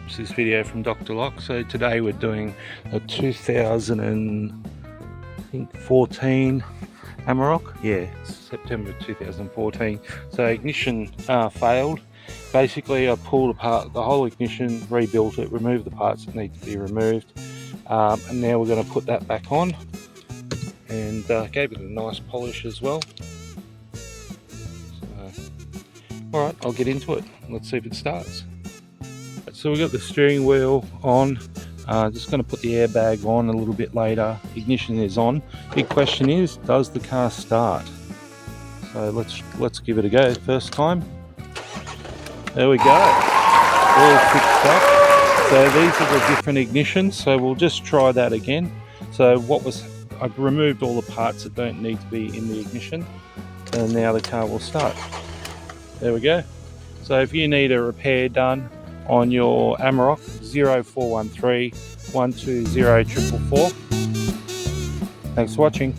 peeps, this video from Doctor Lock. So today we're doing a 2014 Amarok. Yeah, it's September 2014. So ignition failed. Basically I pulled apart the whole ignition, rebuilt it, removed the parts that need to be removed, and now we're going to put that back on, and gave it a nice polish as well. Alright, I'll get into it. Let's see if it starts. So we've got the steering wheel on. Just going to put the airbag on a little bit later. Ignition is on. Big question is, does the car start? So let's give it a go. First time. There we go. All fixed up. So these are the different ignitions. So we'll just try that again. So I've removed all the parts that don't need to be in the ignition, and now the car will start. There we go. So if you need a repair done on your Amarok, 0413 120 444. Thanks for watching.